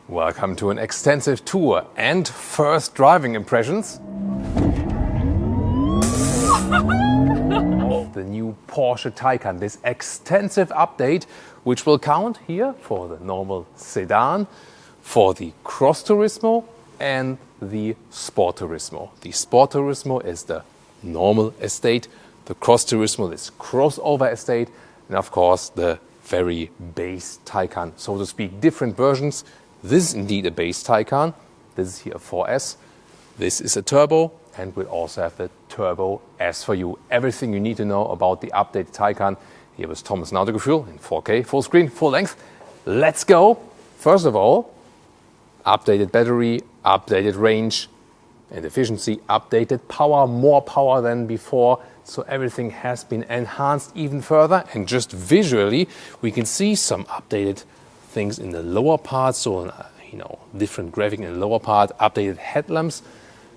Welcome to an extensive tour and first driving impressions of the new Porsche Taycan. This extensive update, which will count here for the normal sedan, for the Cross Turismo and the Sport Turismo. The Sport Turismo is the normal estate, the Cross Turismo is crossover estate, and of course the very base Taycan, so to speak, different versions. This is indeed a base Taycan. This is here a 4S. This is a turbo, and we'll also have the Turbo S for you. Everything you need to know about the updated Taycan. Here was Thomas Autogefühl in 4K, full screen, full length. Let's go. First of all, updated battery, updated range and efficiency, updated power, more power than before. So everything has been enhanced even further. And just visually, we can see some updated things in the lower part, so different graphic in the lower part, updated headlamps,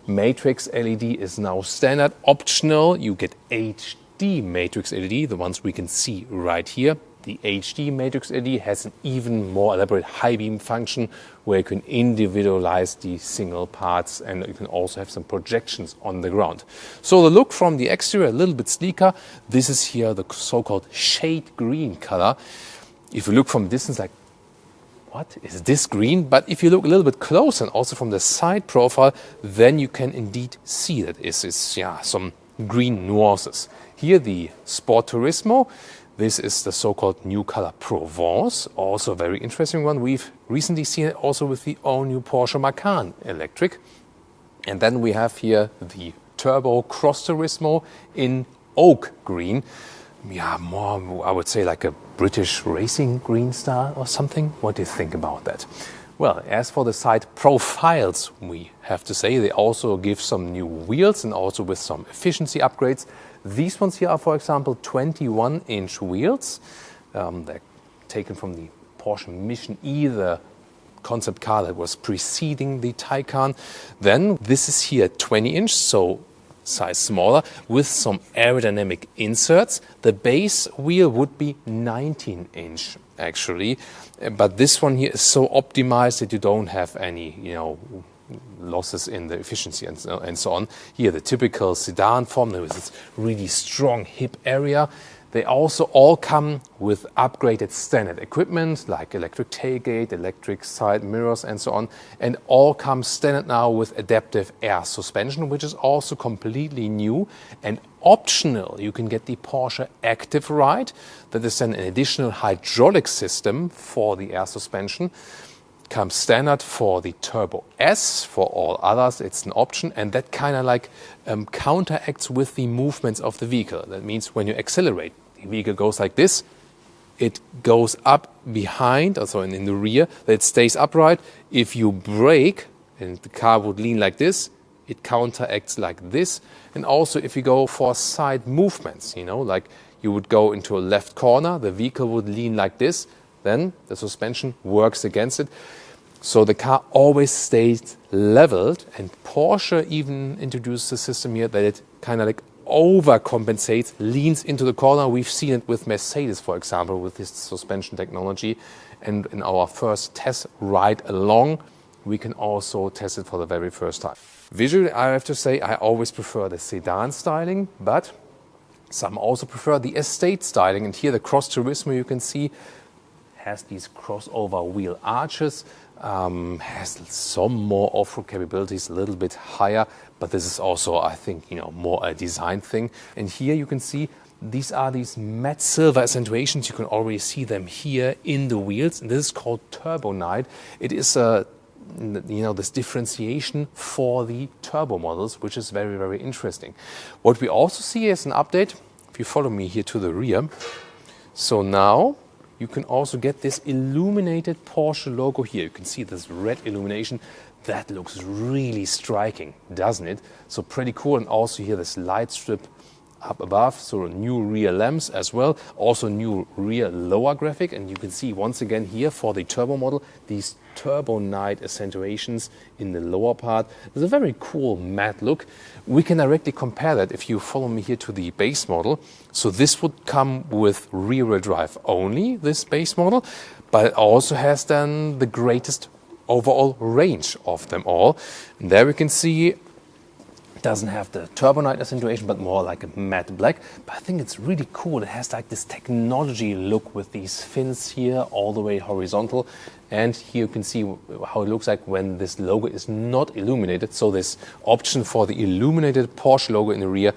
matrix LED is now standard. Optional, you get HD matrix LED, the ones we can see right here. The HD matrix LED has an even more elaborate high beam function where you can individualize the single parts, and you can also have some projections on the ground. So the look from the exterior, a little bit sleeker. This is here the so-called shade green color. If you look from distance, like, what is this green? But if you look a little bit closer and also from the side profile, then you can indeed see that it is some green nuances. Here the Sport Turismo, this is the so-called new color Provence, also a very interesting one. We've recently seen it also with the all-new Porsche Macan electric. And then we have here the Turbo Cross Turismo in oak green. Yeah, more, I would say, like a British racing green style or something. What do you think about that? Well, as for the side profiles, we have to say they also give some new wheels and also with some efficiency upgrades. These ones here are, for example, 21-inch wheels. They're taken from the Porsche Mission E, the concept car that was preceding the Taycan. Then this is here 20-inch, so size smaller, with some aerodynamic inserts. The base wheel would be 19-inch actually, but this one here is so optimized that you don't have any, losses in the efficiency and so on. Here the typical sedan form with this really strong hip area. They also all come with upgraded standard equipment like electric tailgate, electric side mirrors and so on, and all come standard now with adaptive air suspension, which is also completely new. And optional, you can get the Porsche Active Ride. That is then an additional hydraulic system for the air suspension. Comes standard for the Turbo S. For all others, it's an option, and that kind of like counteracts with the movements of the vehicle. That means when you accelerate, the vehicle goes like this, it goes up behind, also in the rear, that it stays upright. If you brake and the car would lean like this, it counteracts like this. And also if you go for side movements, like you would go into a left corner, the vehicle would lean like this, then the suspension works against it. So the car always stays leveled, and Porsche even introduced a system here that it kind of like overcompensates, leans into the corner. We've seen it with Mercedes, for example, with this suspension technology. And in our first test ride along, we can also test it for the very first time. Visually, I have to say, I always prefer the sedan styling, but some also prefer the estate styling. And here the Cross Turismo, you can see, has these crossover wheel arches, has some more off-road capabilities, a little bit higher, but this is also, I think, more a design thing. And here you can see these are these matte silver accentuations. You can already see them here in the wheels, and this is called Turbo Night. It is this differentiation for the turbo models, which is very, very interesting. What we also see is an update. If you follow me here to the rear, so now you can also get this illuminated Porsche logo here. You can see this red illumination. That looks really striking, doesn't it? So pretty cool. And also here this light strip up above, so new rear lamps as well, also new rear lower graphic, and you can see once again here for the turbo model these Turbo Night accentuations in the lower part. It's a very cool matte look. We can directly compare that if you follow me here to the base model. So this would come with rear-wheel drive only, this base model, but it also has then the greatest overall range of them all. And there we can see it doesn't have the turbo night accentuation, but more like a matte black. But I think it's really cool. It has like this technology look with these fins here all the way horizontal. And here you can see how it looks like when this logo is not illuminated. So this option for the illuminated Porsche logo in the rear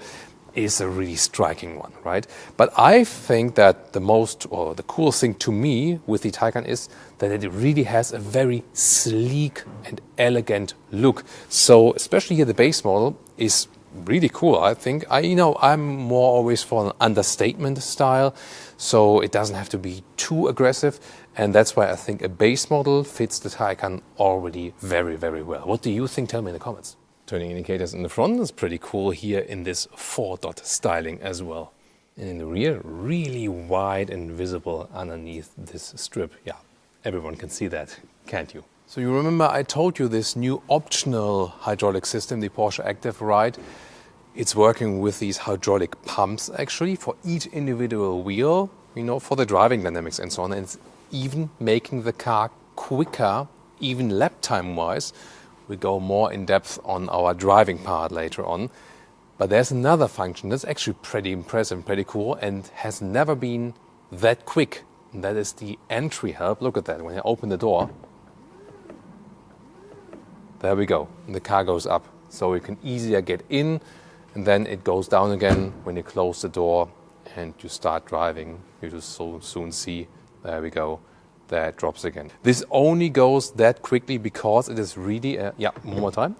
is a really striking one, right? But I think that the most, or the coolest thing to me with the Taycan is that it really has a very sleek and elegant look. So especially here the base model is really cool, I think. I'm more always for an understatement style, so it doesn't have to be too aggressive. And that's why I think a base model fits the Taycan already very, very well. What do you think? Tell me in the comments. Turning indicators in the front is pretty cool here in this 4-dot styling as well. And in the rear, really wide and visible underneath this strip. Yeah, everyone can see that, can't you? So you remember I told you this new optional hydraulic system, the Porsche Active Ride. It's working with these hydraulic pumps actually for each individual wheel, for the driving dynamics and so on. And it's even making the car quicker, even lap time wise. We go more in depth on our driving part later on. But there's another function that's actually pretty impressive, pretty cool, and has never been that quick. And that is the entry help. Look at that. When I open the door, there we go. And the car goes up. So you can easier get in, and then it goes down again when you close the door and you start driving. You just so soon see, there we go. That drops again. This only goes that quickly because it is really one more time.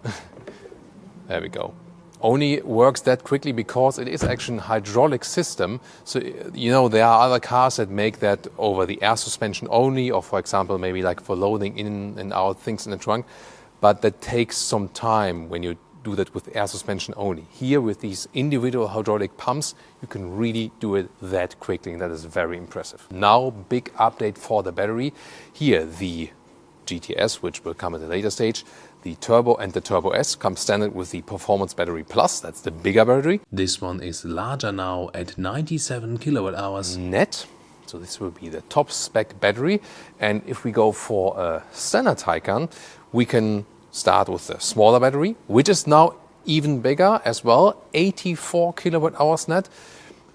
There we go. Only works that quickly because it is actually a hydraulic system. So, there are other cars that make that over the air suspension only, or for example, maybe like for loading in and out things in the trunk. But that takes some time when you do that with air suspension only. Here with these individual hydraulic pumps, you can really do it that quickly, and that is very impressive. Now, big update for the battery. Here, the GTS, which will come at a later stage, the Turbo and the Turbo S come standard with the Performance Battery Plus. That's the bigger battery. This one is larger now at 97 kilowatt hours net. So this will be the top spec battery. And if we go for a standard Taycan, we can start with the smaller battery, which is now even bigger as well, 84 kilowatt hours net.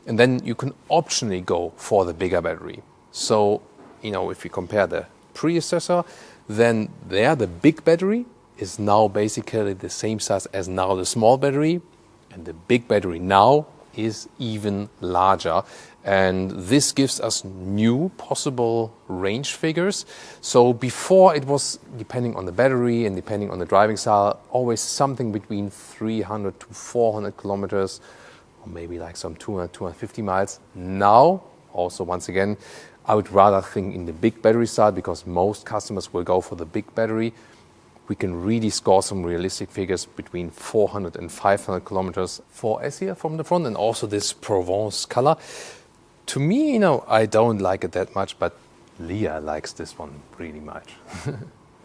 And then you can optionally go for the bigger battery. So, if you compare the predecessor, then the big battery is now basically the same size as now the small battery. And the big battery now is even larger. And this gives us new possible range figures. So before it was, depending on the battery and depending on the driving style, always something between 300 to 400 kilometers, or maybe like some 200, 250 miles. Now, also once again, I would rather think in the big battery side because most customers will go for the big battery. We can really score some realistic figures between 400 and 500 kilometers for S here from the front, and also this Provence color. To me, I don't like it that much, but Leah likes this one really much.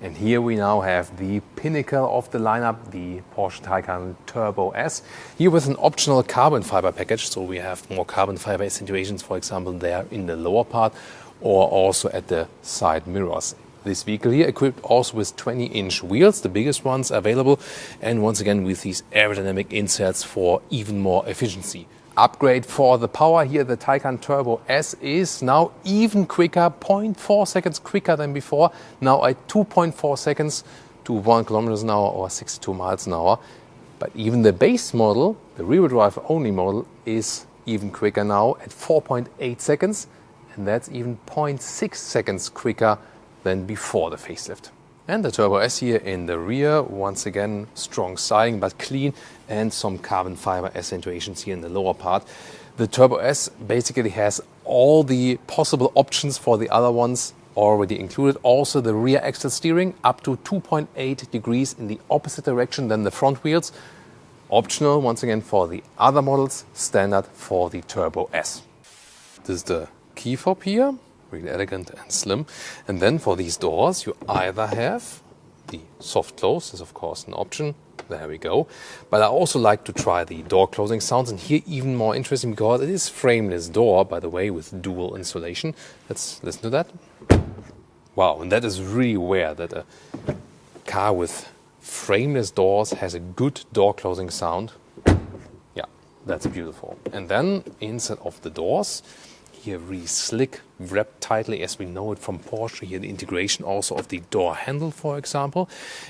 And here we now have the pinnacle of the lineup, the Porsche Taycan Turbo S. Here with an optional carbon fiber package, so we have more carbon fiber accentuations, for example, there in the lower part, or also at the side mirrors. This vehicle here equipped also with 20-inch wheels, the biggest ones available, and once again with these aerodynamic inserts for even more efficiency. Upgrade for the power here, the Taycan Turbo S is now even quicker, 0.4 seconds quicker than before, now at 2.4 seconds to 1 kilometers an hour or 62 miles an hour. But even the base model, the rear-wheel drive only model, is even quicker now at 4.8 seconds, and that's even 0.6 seconds quicker than before the facelift. And the Turbo S here in the rear, once again, strong styling but clean, and some carbon fiber accentuations here in the lower part. The Turbo S basically has all the possible options for the other ones already included. Also the rear axle steering up to 2.8 degrees in the opposite direction than the front wheels. Optional, once again, for the other models, standard for the Turbo S. This is the key fob here. Really elegant and slim. And then for these doors, you either have the soft close, is of course an option. There we go. But I also like to try the door closing sounds, and here even more interesting because it is frameless door, by the way, with dual insulation. Let's listen to that. Wow, and that is really rare that a car with frameless doors has a good door closing sound. Yeah, that's beautiful. And then inside of the doors, here really slick, wrapped tightly as we know it from Porsche. Here the integration also of the door handle, for example.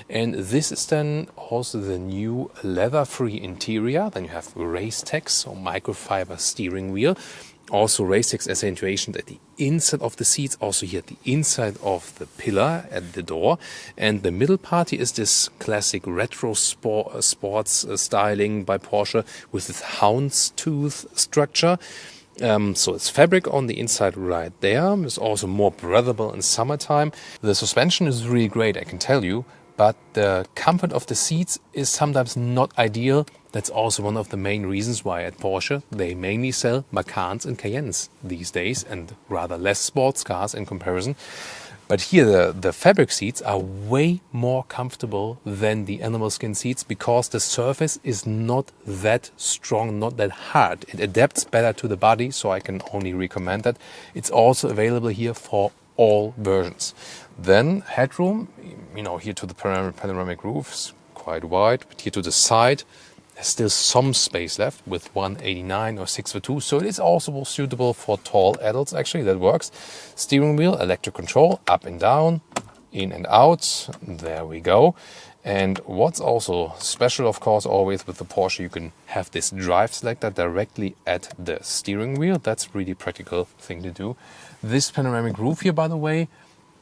And this is then also the new leather-free interior. Then you have race text or microfiber steering wheel. Also race text accentuation at the inside of the seats, also here at the inside of the pillar at the door. And the middle part is this classic retro sports styling by Porsche with this houndstooth structure. So it's fabric on the inside right there. It's also more breathable in summertime. The suspension is really great, I can tell you, but the comfort of the seats is sometimes not ideal. That's also one of the main reasons why at Porsche they mainly sell Macans and Cayennes these days and rather less sports cars in comparison. But here the fabric seats are way more comfortable than the animal skin seats because the surface is not that strong, not that hard. It adapts better to the body, so I can only recommend that. It's also available here for all versions. Then headroom, here to the panoramic roofs, quite wide, but here to the side, there's still some space left with 189 or 6'2", so it is also suitable for tall adults, actually, that works. Steering wheel, electric control, up and down, in and out, there we go. And what's also special, of course, always with the Porsche, you can have this drive selector directly at the steering wheel. That's really practical thing to do. This panoramic roof here, by the way,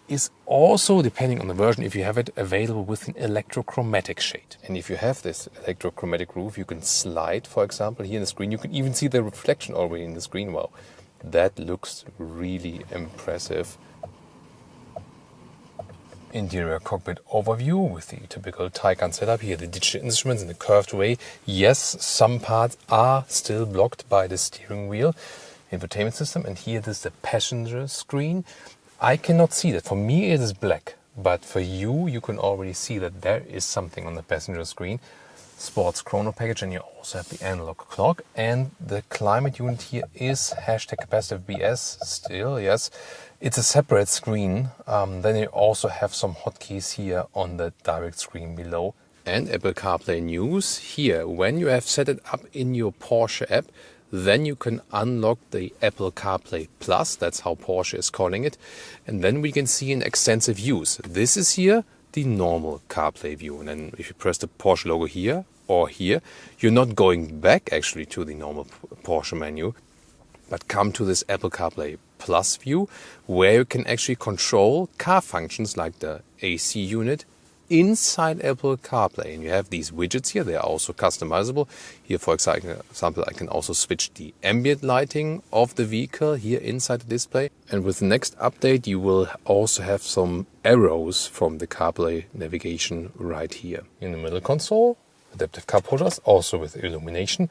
is also, depending on the version, if you have it, available with an electrochromatic shade. And if you have this electrochromatic roof, you can slide, for example, here in the screen. You can even see the reflection already in the screen. Wow, that looks really impressive. Interior cockpit overview with the typical Taycan setup here, the digital instruments in the curved way. Yes, some parts are still blocked by the steering wheel infotainment system. And here this is the passenger screen. I cannot see that. For me it is black, but for you, you can already see that there is something on the passenger screen. Sports chrono package, and you also have the analog clock. And the climate unit here is #capacitive BS still, yes. It's a separate screen. Then you also have some hotkeys here on the direct screen below. And Apple CarPlay news here. When you have set it up in your Porsche app, then you can unlock the Apple CarPlay Plus, that's how Porsche is calling it, and then we can see an extensive views. This is here the normal CarPlay view, and then if you press the Porsche logo here or here, you're not going back actually to the normal Porsche menu, but come to this Apple CarPlay Plus view, where you can actually control car functions like the AC unit inside Apple CarPlay. And you have these widgets here. They are also customizable. Here, for example, I can also switch the ambient lighting of the vehicle here inside the display. And with the next update, you will also have some arrows from the CarPlay navigation right here. In the middle console, adaptive cup holders, also with illumination.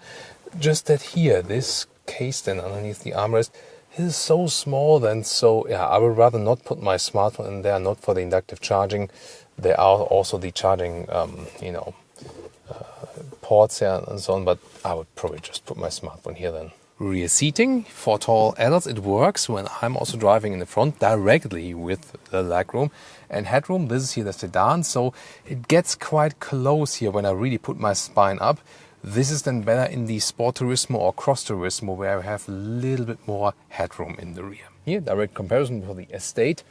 Just that here, this case then underneath the armrest is so small, and so I would rather not put my smartphone in there, not for the inductive charging. There are also the charging, ports here and so on, but I would probably just put my smartphone here then. Rear seating for tall adults, it works when I'm also driving in the front directly with the legroom. And headroom, this is here the sedan, so it gets quite close here when I really put my spine up. This is then better in the Sport Turismo or Cross Turismo, where I have a little bit more headroom in the rear. Here, direct comparison for the Estate.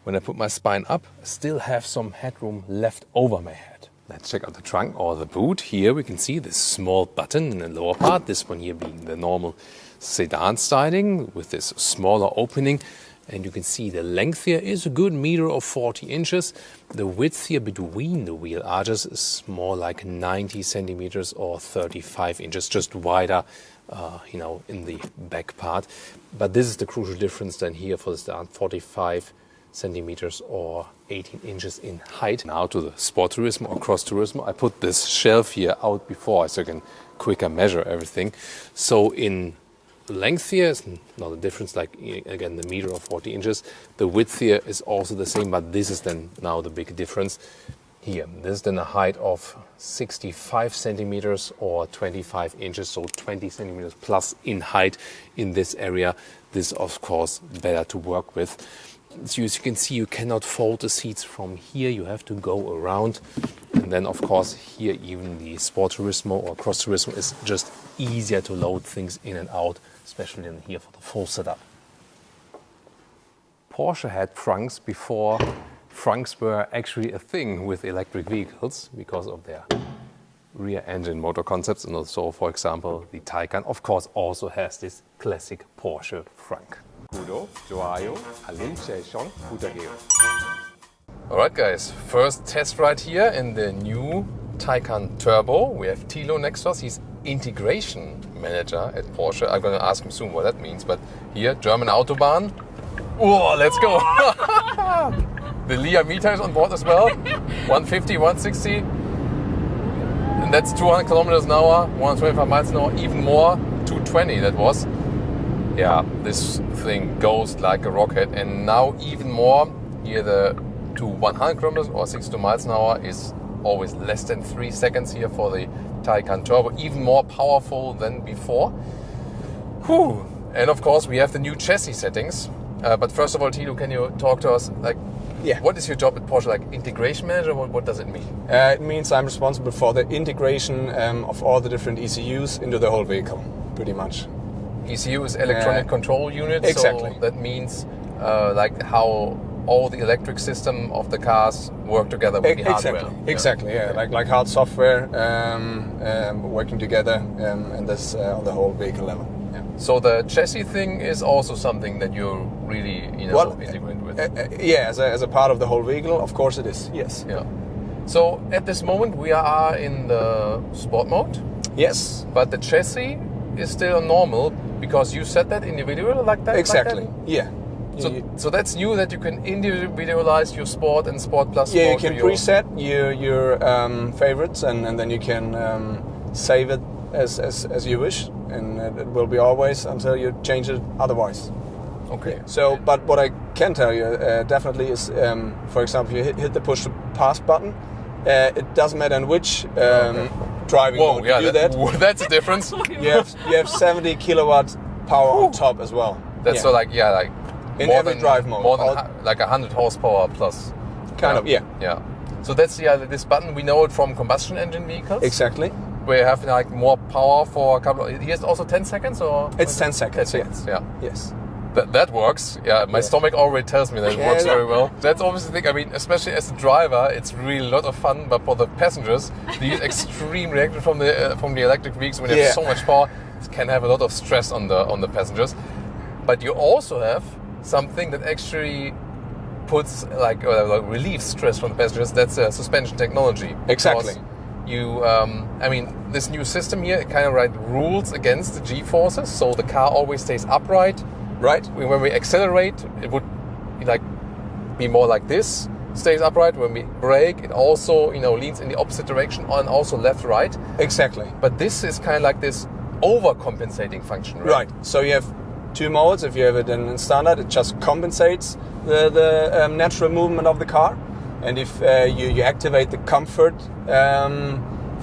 When I put my spine up, I still have some headroom left over my head. Let's check out the trunk or the boot. Here we can see this small button in the lower part, this one here being the normal sedan styling with this smaller opening. And you can see the length here is a good meter of 40 inches. The width here between the wheel arches is more like 90 centimeters or 35 inches, just wider, in the back part. But this is the crucial difference then here for the sedan, 45 centimeters or 18 inches in height. Now to the Sport Turismo or Cross Turismo. I put this shelf here out before so I can quicker measure everything. So in length here is not a difference, like again the meter of 40 inches. The width here is also the same, but this is then now the big difference here. This is then a height of 65 centimeters or 25 inches, so 20 centimeters plus in height in this area. This is of course better to work with. So as you can see, you cannot fold the seats from here. You have to go around. And then, of course, here even the Sport Turismo or Cross Turismo is just easier to load things in and out, especially in here for the full setup. Porsche had trunks before trunks were actually a thing with electric vehicles because of their rear engine motor concepts. And also, for example, the Taycan, of course, also has this classic Porsche trunk. Alright guys, first test ride here in the new Taycan Turbo. We have Thilo next to us. He's integration manager at Porsche. I'm going to ask him soon what that means, but here, German Autobahn. Oh, let's go! The Lia meter is on board as well. 150, 160. And that's 200 kilometers an hour, 125 miles an hour, even more, 220 that was. Yeah, this thing goes like a rocket. And now even more, here the to 100 kilometers or 62 miles an hour is always less than 3 seconds here for the Taycan Turbo, even more powerful than before. Whew. And of course we have the new chassis settings. But first of all, Thilo, can you talk to us? What is your job at Porsche? Like integration manager? What does it mean? It means I'm responsible for the integration of all the different ECUs into the whole vehicle, pretty much. ECU is electronic control unit. Exactly. So that means how all the electric system of the cars work together with the hardware. Exactly. Yeah. Like hard software working together, and that's on the whole vehicle level. Yeah. So the chassis thing is also something that you're really integrate with. Yeah, as a part of the whole vehicle, of course it is. Yes. Yeah. So at this moment we are in the sport mode. Yes. But the chassis is still normal because you set that individually like that. Exactly. Like that? Yeah. So that's new that you can individualize your sport and sport plus. Yeah, sport you can preset your favorites and then you can save it as you wish, and it will be always until you change it otherwise. Okay. So, but what I can tell you definitely is, for example, you hit the push to pass button. It doesn't matter in which driving mode you do that. That's a difference. You have 70 kilowatt power on top as well. That's so like in every drive mode, more than like 100 horsepower plus. Kind of, yeah. Yeah. So that's this button. We know it from combustion engine vehicles. Exactly. Where you have like more power for a couple. Here's also 10 seconds or. It's 10 seconds. 10 seconds. Yeah. Yes. That works. Yeah, my stomach already tells me that it works very well. That's obviously the thing. I mean, especially as a driver, it's really a lot of fun. But for the passengers, the extreme reaction from the electric vehicles when you have so much power, it can have a lot of stress on the passengers. But you also have something that actually puts relieves stress from the passengers. That's suspension technology. Exactly. You, this new system here, it kind of rules against the G-forces, so the car always stays upright. Right. When we accelerate, it would be more like this, stays upright. When we brake, it also leans in the opposite direction and also left, right. Exactly. But this is kind of like this overcompensating function, right? Right. So you have two modes. If you have it in standard, it just compensates the natural movement of the car. And if you activate the comfort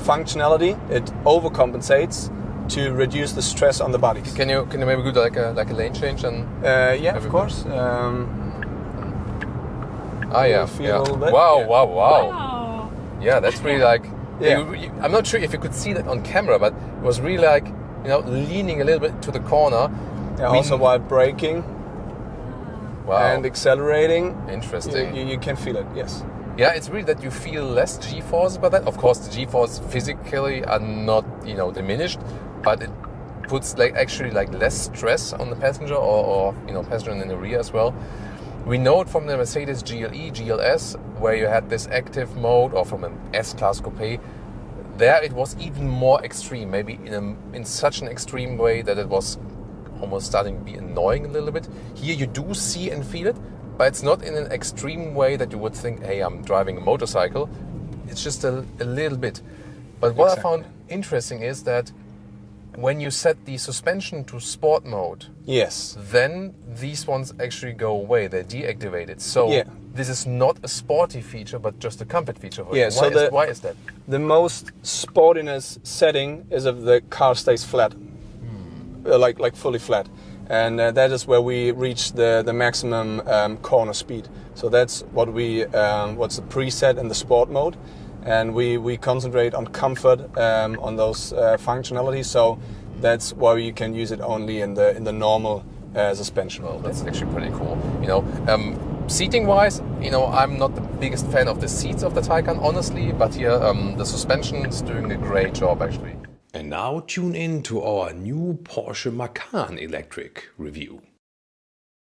functionality, it overcompensates to reduce the stress on the bodies. Can you maybe do like a lane change and? Yeah, of course. Yeah. Bit. Wow. Yeah, that's really like. Yeah. I'm not sure if you could see that on camera, but it was really like leaning a little bit to the corner. Yeah, also while braking. Wow. And accelerating. Interesting. You can feel it. Yes. Yeah, it's really that you feel less G-force by that. Of course, the G-force physically are not diminished, but it puts actually less stress on the passenger or passenger in the rear as well. We know it from the Mercedes GLE, GLS, where you had this active mode, or from an S-Class Coupe. There it was even more extreme, maybe in such an extreme way that it was almost starting to be annoying a little bit. Here you do see and feel it, but it's not in an extreme way that you would think, hey, I'm driving a motorcycle. It's just a little bit. But what I found interesting is that when you set the suspension to sport mode, yes, then these ones actually go away. They're deactivated. So this is not a sporty feature, but just a comfort feature. Why is that? The most sportiness setting is if the car stays flat, like fully flat. and that is where we reach the maximum corner speed. So that's what what's the preset in the sport mode, and we concentrate on comfort on those functionalities. So that's why you can use it only in the normal suspension. Well, that's actually pretty cool. You know, seating-wise, you know, I'm not the biggest fan of the seats of the Taycan, honestly, but here the suspension is doing a great job, actually. And now tune in to our new Porsche Macan electric review.